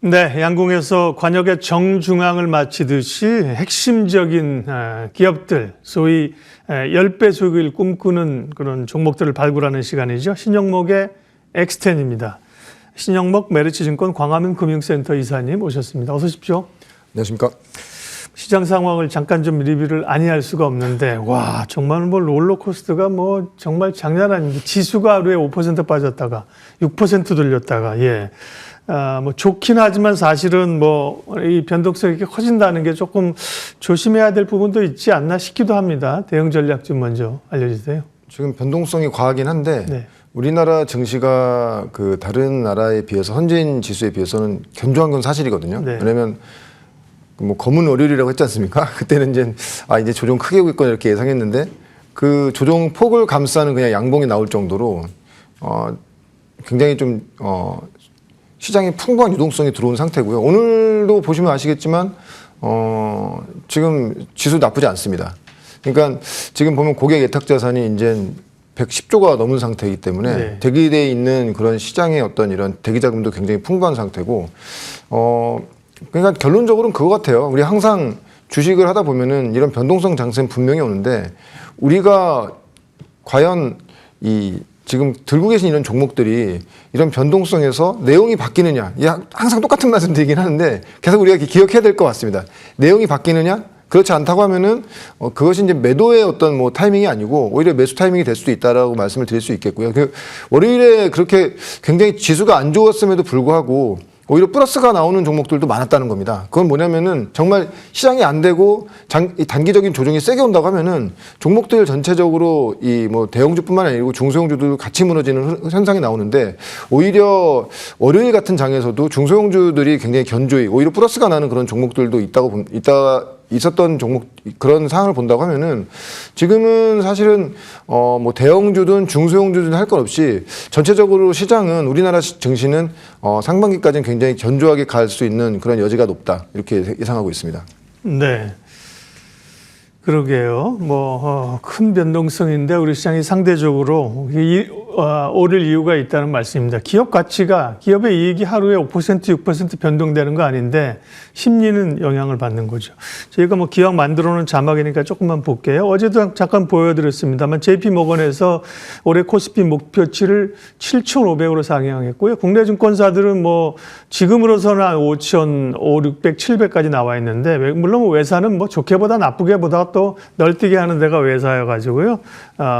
네, 양궁에서 관역의 정중앙을 마치듯이 핵심적인 기업들, 소위 10배 수익을 꿈꾸는 그런 종목들을 발굴하는 시간이죠. 신영목의 X10입니다. 신영목 메리츠증권 광화문 금융센터 이사님 오셨습니다. 어서 오십시오. 안녕하십니까. 시장 상황을 잠깐 좀 리뷰를 아니할 수가 없는데, 와, 정말 뭐 롤러코스터가 뭐 정말 장난 아닙니다. 지수가 하루에 5% 빠졌다가 6% 들렸다가, 예. 뭐 좋긴 하지만 사실은 뭐 이 변동성이 이렇게 커진다는 게 조금 조심해야 될 부분도 있지 않나 싶기도 합니다. 대응 전략 좀 먼저 알려주세요. 지금 변동성이 과하긴 한데 네. 우리나라 증시가 그 다른 나라에 비해서 선진 지수에 비해서는 견조한 건 사실이거든요. 네. 왜냐하면 뭐 검은 월요일이라고 했지 않습니까? 그때는 이제 조정 크게 오겠거나 이렇게 예상했는데 그 조정 폭을 감싸는 그냥 양봉이 나올 정도로 굉장히 좀 시장에 풍부한 유동성이 들어온 상태고요. 오늘도 보시면 아시겠지만 지금 지수 나쁘지 않습니다. 그러니까 지금 보면 고객 예탁 자산이 이제 110조가 넘은 상태이기 때문에 네. 대기돼 있는 그런 시장의 어떤 이런 대기 자금도 굉장히 풍부한 상태고 그러니까 결론적으로는 그거 같아요. 우리 항상 주식을 하다 보면은 이런 변동성 장세는 분명히 오는데 우리가 과연 지금 들고 계신 이런 종목들이 이런 변동성에서 내용이 바뀌느냐. 항상 똑같은 말씀 드리긴 하는데 계속 우리가 기억해야 될 것 같습니다. 내용이 바뀌느냐? 그렇지 않다고 하면은 그것이 이제 매도의 어떤 뭐 타이밍이 아니고 오히려 매수 타이밍이 될 수도 있다라고 말씀을 드릴 수 있겠고요. 월요일에 그렇게 굉장히 지수가 안 좋았음에도 불구하고 오히려 플러스가 나오는 종목들도 많았다는 겁니다. 그건 뭐냐면은 정말 시장이 안 되고 단기적인 조정이 세게 온다고 하면은 종목들 전체적으로 뭐 대형주뿐만 아니고 중소형주도 같이 무너지는 현상이 나오는데 오히려 월요일 같은 장에서도 중소형주들이 굉장히 견조히 오히려 플러스가 나는 그런 종목들도 있었던 종목 그런 상황을 본다고 하면은 지금은 사실은 뭐 대형주든 중소형주든 할 것 없이 전체적으로 시장은 우리나라 증시는 상반기까지는 굉장히 견조하게 갈 수 있는 그런 여지가 높다 이렇게 예상하고 있습니다. 네. 그러게요. 큰 변동성인데 우리 시장이 상대적으로 오를 이유가 있다는 말씀입니다. 기업 가치가, 기업의 이익이 하루에 5%, 6% 변동되는 거 아닌데 심리는 영향을 받는 거죠. 저희가 뭐 기왕 만들어 놓은 자막이니까 조금만 볼게요. 어제도 잠깐 보여드렸습니다만 JP모건에서 올해 코스피 목표치를 7,500으로 상향했고요. 국내 증권사들은 뭐 지금으로서는 5,000, 600, 700까지 나와 있는데 물론 외사는 뭐 좋게보다 나쁘게보다 또 널뛰게 하는 데가 외사여가지고요.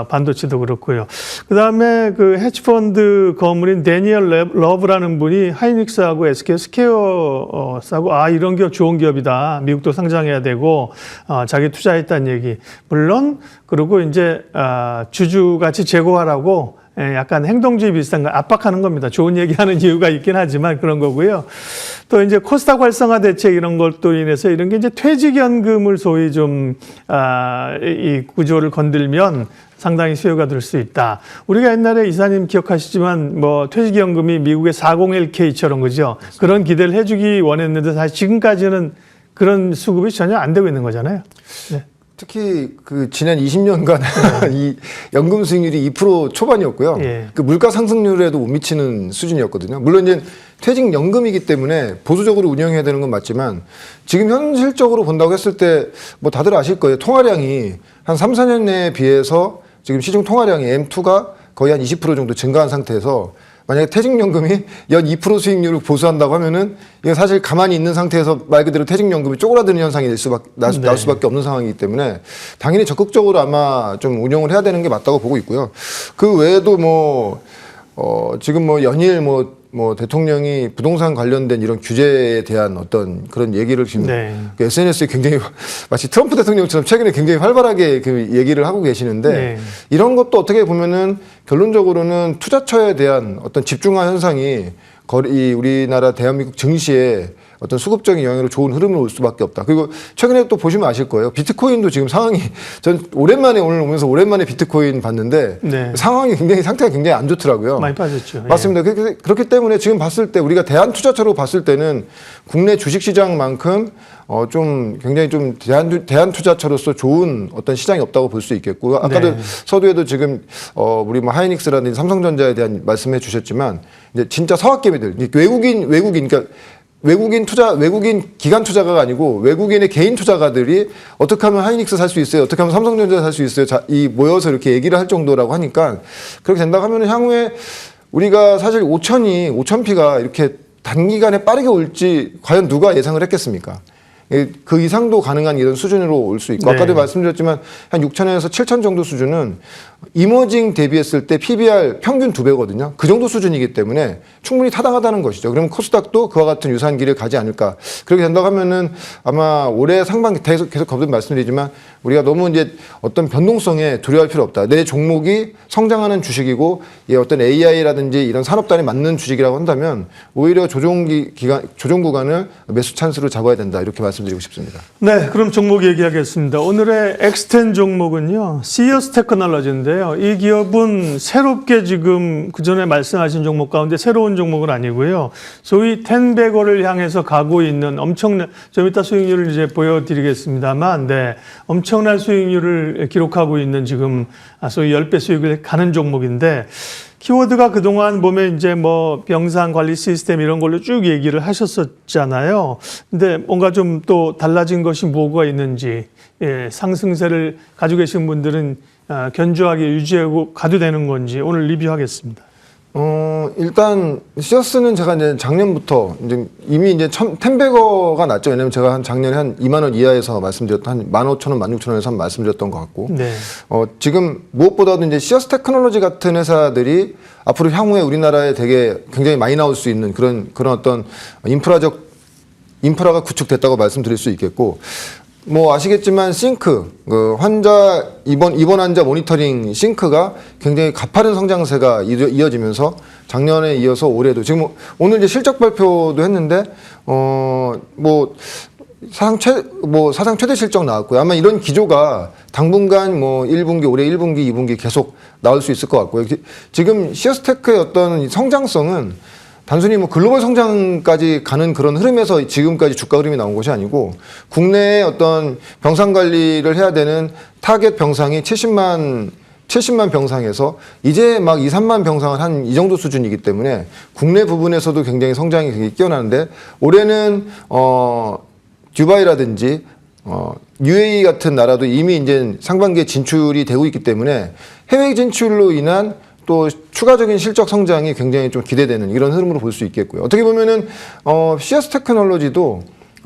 반도체도 그렇고요. 그 다음에 그 헤지펀드 거물인 데니얼 러브라는 분이 하이닉스하고 SK 스퀘어하고 이런 기업 좋은 기업이다. 미국도 상장해야 되고 자기 투자했다는 얘기. 물론 그리고 이제 주주같이 제고하라고 약간 행동주의 비슷한 거 압박하는 겁니다. 좋은 얘기하는 이유가 있긴 하지만 그런 거고요. 또 이제 코스닥 활성화 대책 이런 것도 인해서 이런 게 이제 퇴직연금을 소위 좀 이 구조를 건들면 상당히 수요가 될 수 있다. 우리가 옛날에 이사님 기억하시지만 뭐 퇴직연금이 미국의 401k처럼 그죠? 그런 기대를 해주기 원했는데 사실 지금까지는 그런 수급이 전혀 안 되고 있는 거잖아요. 네. 특히 그 지난 20년간 이 연금 수익률이 2% 초반이었고요. 예. 그 물가 상승률에도 못 미치는 수준이었거든요. 물론 이제 퇴직연금이기 때문에 보수적으로 운영해야 되는 건 맞지만 지금 현실적으로 본다고 했을 때 뭐 다들 아실 거예요. 통화량이 한 3, 4년 내에 비해서 지금 시중 통화량이 M2가 거의 한 20% 정도 증가한 상태에서 만약에 퇴직연금이 연 2% 수익률을 보수한다고 하면은 이게 사실 가만히 있는 상태에서 말 그대로 퇴직연금이 쪼그라드는 현상이 나올 수밖에 없는 상황이기 때문에 당연히 적극적으로 아마 좀 운영을 해야 되는 게 맞다고 보고 있고요. 그 외에도 지금 연일 대통령이 부동산 관련된 이런 규제에 대한 어떤 그런 얘기를 지금 SNS에 굉장히 마치 트럼프 대통령처럼 최근에 굉장히 활발하게 그 얘기를 하고 계시는데 이런 것도 어떻게 보면은 결론적으로는 투자처에 대한 어떤 집중화 현상이 우리나라 대한민국 증시에 어떤 수급적인 영향으로 좋은 흐름을 올 수밖에 없다. 그리고 최근에 또 보시면 아실 거예요. 비트코인도 지금 상황이 전 오늘 오면서 오랜만에 비트코인 봤는데 상황이 상태가 굉장히 안 좋더라고요. 많이 빠졌죠. 맞습니다. 그렇기 때문에 지금 봤을 때 우리가 대한 투자처로 봤을 때는 국내 주식시장만큼 굉장히 대한 투자처로서 좋은 어떤 시장이 없다고 볼 수 있겠고 아까도 서두에도 지금 우리 하이닉스라든지 삼성전자에 대한 말씀해 주셨지만 이제 진짜 서학개미들 외국인 그러니까 외국인 기관 투자가가 아니고 외국인의 개인 투자가들이 어떻게 하면 하이닉스 살 수 있어요? 어떻게 하면 삼성전자 살 수 있어요? 이 모여서 이렇게 얘기를 할 정도라고 하니까 그렇게 된다고 하면 향후에 우리가 사실 5,000P가 이렇게 단기간에 빠르게 올지 과연 누가 예상을 했겠습니까? 그 이상도 가능한 이런 수준으로 올 수 있고, 네. 아까도 말씀드렸지만 한 6,000에서 7,000 정도 수준은 이머징 대비했을 때 PBR 평균 2배거든요. 그 정도 수준이기 때문에 충분히 타당하다는 것이죠. 그러면 코스닥도 그와 같은 유사한 길을 가지 않을까. 그렇게 된다고 하면은 아마 올해 상반기 계속 거듭 말씀드리지만 우리가 너무 이제 어떤 변동성에 두려워할 필요 없다. 내 종목이 성장하는 주식이고 어떤 AI라든지 이런 산업단에 맞는 주식이라고 한다면 오히려 조정 구간을 매수 찬스로 잡아야 된다. 이렇게 말씀드리고 싶습니다. 네, 그럼 종목 얘기하겠습니다. 오늘의 엑스텐 종목은요, 시어스 테크놀로지인데요. 이 기업은 새롭게 지금 그 전에 말씀하신 종목 가운데 새로운 종목은 아니고요. 소위 10배고를 향해서 가고 있는 엄청난, 좀 이따 수익률을 이제 보여드리겠습니다만, 네, 엄청난 수익률을 기록하고 있는 지금 소위 10배 수익을 가는 종목인데, 키워드가 그동안 보면 이제 뭐 병상 관리 시스템 이런 걸로 쭉 얘기를 하셨었잖아요. 근데 뭔가 좀 또 달라진 것이 뭐가 있는지, 상승세를 가지고 계신 분들은 견조하게 유지하고 가도 되는 건지 오늘 리뷰하겠습니다. 일단 시어스는 제가 이제 작년부터 이미 이제 10배거가 났죠. 왜냐면 제가 한 작년에 한 2만 원 이하에서 말씀드렸던 한 15,000원, 16,000원에서 말씀드렸던 것 같고. 네. 지금 무엇보다도 이제 시어스 테크놀로지 같은 회사들이 앞으로 향후에 우리나라에 되게 굉장히 많이 나올 수 있는 그런 어떤 인프라가 구축됐다고 말씀드릴 수 있겠고. 뭐 아시겠지만 싱크, 입원 환자 모니터링 싱크가 굉장히 가파른 성장세가 이어지면서 작년에 이어서 올해도 지금 오늘 이제 실적 발표도 했는데 사상 최대 실적 나왔고요. 아마 이런 기조가 당분간 뭐 1분기, 올해 1분기, 2분기 계속 나올 수 있을 것 같고요. 지금 시어스테크의 어떤 성장성은 단순히 뭐 글로벌 성장까지 가는 그런 흐름에서 지금까지 주가 흐름이 나온 것이 아니고 국내의 어떤 병상 관리를 해야 되는 타겟 병상이 70만 병상에서 이제 막 2, 3만 병상을 한 이 정도 수준이기 때문에 국내 부분에서도 굉장히 성장이 굉장히 뛰어나는데 올해는 두바이라든지 UAE 같은 나라도 이미 이제 상반기에 진출이 되고 있기 때문에 해외 진출로 인한 또 추가적인 실적 성장이 굉장히 좀 기대되는 이런 흐름으로 볼 수 있겠고요. 어떻게 보면은 시어스 테크놀로지도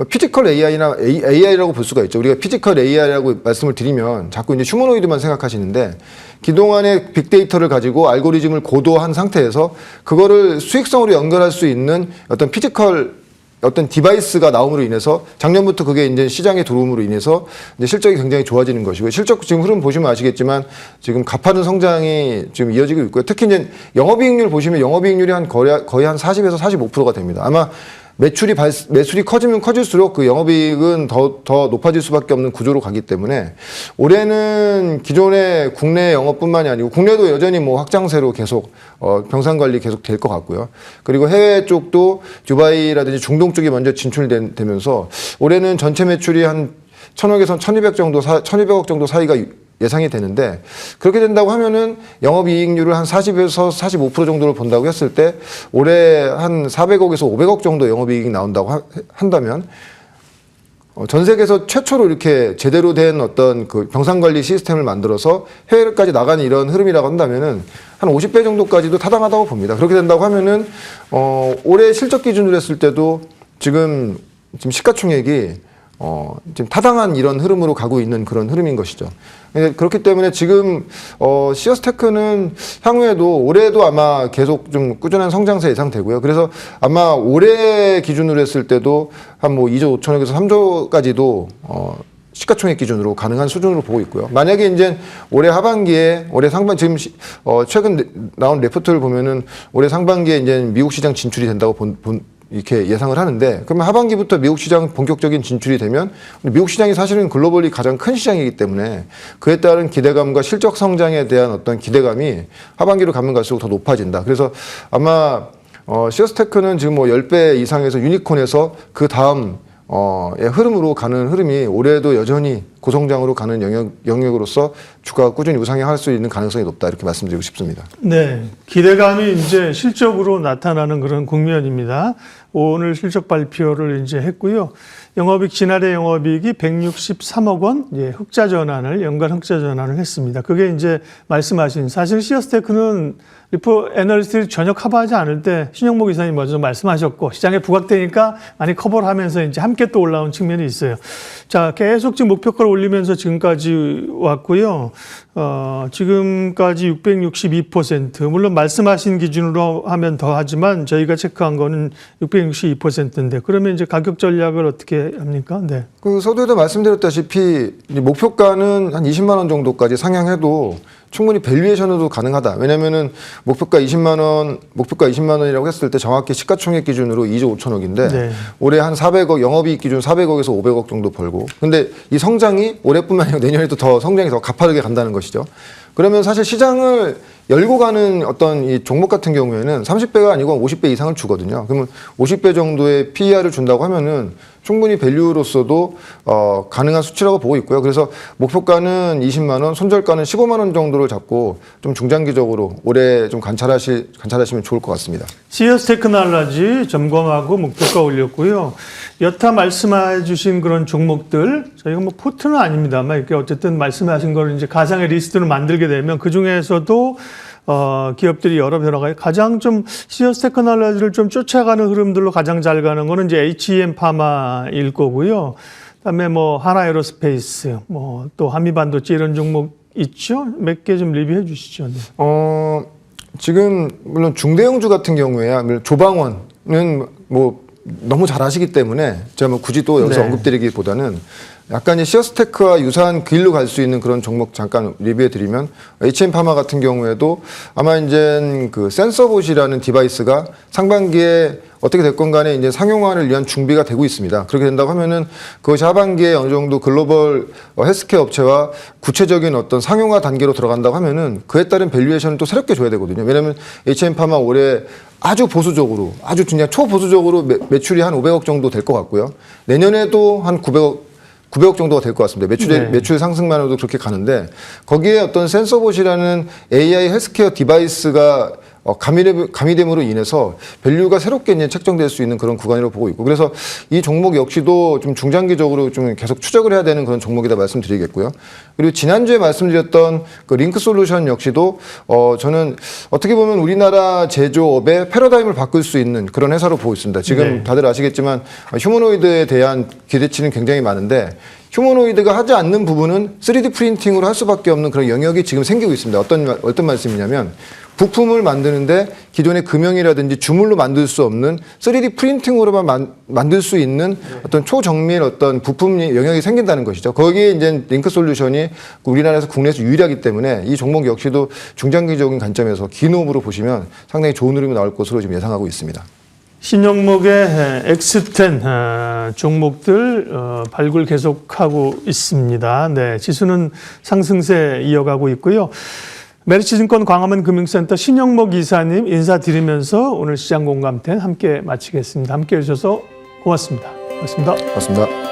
피지컬 AI라고 볼 수가 있죠. 우리가 피지컬 AI라고 말씀을 드리면 자꾸 이제 휴머노이드만 생각하시는데 그동안의 빅데이터를 가지고 알고리즘을 고도한 상태에서 그거를 수익성으로 연결할 수 있는 어떤 피지컬 어떤 디바이스가 나옴으로 인해서 작년부터 그게 이제 시장에 들어옴으로 인해서 이제 실적이 굉장히 좋아지는 것이고 실적 지금 흐름 보시면 아시겠지만 지금 가파른 성장이 지금 이어지고 있고요. 특히 이제 영업이익률 보시면 영업이익률이 거의 한 40에서 45%가 됩니다. 아마 매출이 커지면 커질수록 그 영업이익은 더 높아질 수밖에 없는 구조로 가기 때문에 올해는 기존의 국내 영업뿐만이 아니고 국내도 여전히 뭐 확장세로 계속 병상 관리 계속 될 것 같고요. 그리고 해외 쪽도 두바이라든지 중동 쪽이 먼저 진출되면서 올해는 전체 매출이 한 1,000억에서 1,200억 정도 사이가 예상이 되는데 그렇게 된다고 하면은 영업이익률을 한 40에서 45% 정도를 본다고 했을 때 올해 한 400억에서 500억 정도 영업이익이 나온다고 한다면 전 세계에서 최초로 이렇게 제대로 된 어떤 그 병상관리 시스템을 만들어서 해외까지 나가는 이런 흐름이라고 한다면은 한 50배 정도까지도 타당하다고 봅니다. 그렇게 된다고 하면은 올해 실적 기준으로 했을 때도 지금 시가총액이 지금 타당한 이런 흐름으로 가고 있는 그런 흐름인 것이죠. 그렇기 때문에 지금 시어스테크는 향후에도 올해도 아마 계속 좀 꾸준한 성장세 예상되고요. 그래서 아마 올해 기준으로 했을 때도 한 뭐 2조 5천억에서 3조까지도 시가총액 기준으로 가능한 수준으로 보고 있고요. 만약에 이제 올해 하반기에 지금 최근 나온 레포트를 보면은 올해 상반기에 이제 미국 시장 진출이 된다고 이렇게 예상을 하는데 그러면 하반기부터 미국 시장 본격적인 진출이 되면 미국 시장이 사실은 글로벌리 가장 큰 시장이기 때문에 그에 따른 기대감과 실적 성장에 대한 어떤 기대감이 하반기로 가면 갈수록 더 높아진다. 그래서 아마 시어스테크는 지금 뭐 10배 이상에서 유니콘에서 그 다음 흐름으로 가는 흐름이 올해도 여전히 고성장으로 가는 영역으로서 주가가 꾸준히 우상향할 수 있는 가능성이 높다 이렇게 말씀드리고 싶습니다. 네, 기대감이 이제 실적으로 나타나는 그런 국면입니다. 오늘 실적 발표를 이제 했고요. 영업이익 지난해 영업이익이 163억 원, 흑자 전환을 연간 흑자 전환을 했습니다. 그게 이제 말씀하신 사실 시어스테크는 리포 애널리스트들이 전혀 커버하지 않을 때 신영목 이사님 먼저 말씀하셨고 시장에 부각되니까 많이 커버를 하면서 이제 함께 또 올라온 측면이 있어요. 자, 계속 지금 목표가를 올리면서 지금까지 왔고요. 지금까지 662%. 물론 말씀하신 기준으로 하면 더 하지만 저희가 체크한 거는 662%인데 그러면 이제 가격 전략을 어떻게 합니까? 네. 그 서두에도 말씀드렸다시피 목표가는 한 20만 원 정도까지 상향해도 충분히 밸류에이션으로도 가능하다. 왜냐면은 목표가 20만 원이라고 했을 때 정확히 시가총액 기준으로 2조 5천억인데 네. 올해 한 400억, 영업이익 기준 400억에서 500억 정도 벌고. 근데 이 성장이 올해뿐만 아니라 내년에도 더 성장이 더 가파르게 간다는 것이죠. 그러면 사실 시장을 열고 가는 어떤 이 종목 같은 경우에는 30배가 아니고 50배 이상을 주거든요. 그러면 50배 정도의 PER을 준다고 하면은 충분히 밸류로서도 가능한 수치라고 보고 있고요. 그래서 목표가는 20만 원, 손절가는 15만 원 정도를 잡고 좀 중장기적으로 올해 좀 관찰하시면 좋을 것 같습니다. CS 테크놀로지 점검하고 목표가 올렸고요. 여타 말씀해 주신 그런 종목들, 저희가 뭐 포트는 아닙니다만 이렇게 어쨌든 말씀하신 거를 이제 가상의 리스트를 만들게 되면 그 중에서도 기업들이 여러 변화가 가장 좀 CS 테크놀로지를 좀 쫓아가는 흐름들로 가장 잘 가는 거는 이제 HEM 파마일 거고요. 그다음에 뭐 하나 에어로스페이스, 뭐 또 한미반도체 이런 종목 있죠? 몇 개 좀 리뷰해 주시죠. 네. 지금 물론 중대형주 같은 경우에 조방원은 뭐 너무 잘 아시기 때문에 제가 뭐 굳이 또 여기서 네. 언급드리기보다는 약간 이 시어스테크와 유사한 그 길로 갈 수 있는 그런 종목 잠깐 리뷰해 드리면 HM파마 같은 경우에도 아마 이제 그 센서봇이라는 디바이스가 상반기에 어떻게 됐건 간에 이제 상용화를 위한 준비가 되고 있습니다. 그렇게 된다고 하면은 그것이 하반기에 어느 정도 글로벌 헬스케어 업체와 구체적인 어떤 상용화 단계로 들어간다고 하면은 그에 따른 밸류에이션을 또 새롭게 줘야 되거든요. 왜냐하면 HM파마 올해 아주 보수적으로, 아주 그냥 초보수적으로 매출이 한 500억 정도 될 것 같고요. 내년에도 한 900억 정도가 될 것 같습니다. 매출 상승만으로도 그렇게 가는데 거기에 어떤 센서봇이라는 AI 헬스케어 디바이스가 가미됨으로 인해서 밸류가 새롭게 이제 책정될 수 있는 그런 구간이라고 보고 있고 그래서 이 종목 역시도 좀 중장기적으로 좀 계속 추적을 해야 되는 그런 종목이다 말씀드리겠고요. 그리고 지난주에 말씀드렸던 그 링크 솔루션 역시도 저는 어떻게 보면 우리나라 제조업의 패러다임을 바꿀 수 있는 그런 회사로 보고 있습니다. 지금 네. 다들 아시겠지만 휴머노이드에 대한 기대치는 굉장히 많은데 휴머노이드가 하지 않는 부분은 3D 프린팅으로 할 수밖에 없는 그런 영역이 지금 생기고 있습니다. 어떤 말씀이냐면 부품을 만드는데 기존의 금형이라든지 주물로 만들 수 없는 3D 프린팅으로만 만들 수 있는 어떤 초정밀 어떤 부품 영역이 생긴다는 것이죠. 거기에 이제 링크 솔루션이 우리나라에서 국내에서 유일하기 때문에 이 종목 역시도 중장기적인 관점에서 기노업으로 보시면 상당히 좋은 흐름이 나올 것으로 지금 예상하고 있습니다. 신영목의 X10 종목들 발굴 계속하고 있습니다. 네, 지수는 상승세 이어가고 있고요. 메리츠증권 광화문 금융센터 신영목 이사님 인사드리면서 오늘 시장 공감대 함께 마치겠습니다. 함께 해주셔서 고맙습니다. 고맙습니다. 맞습니다.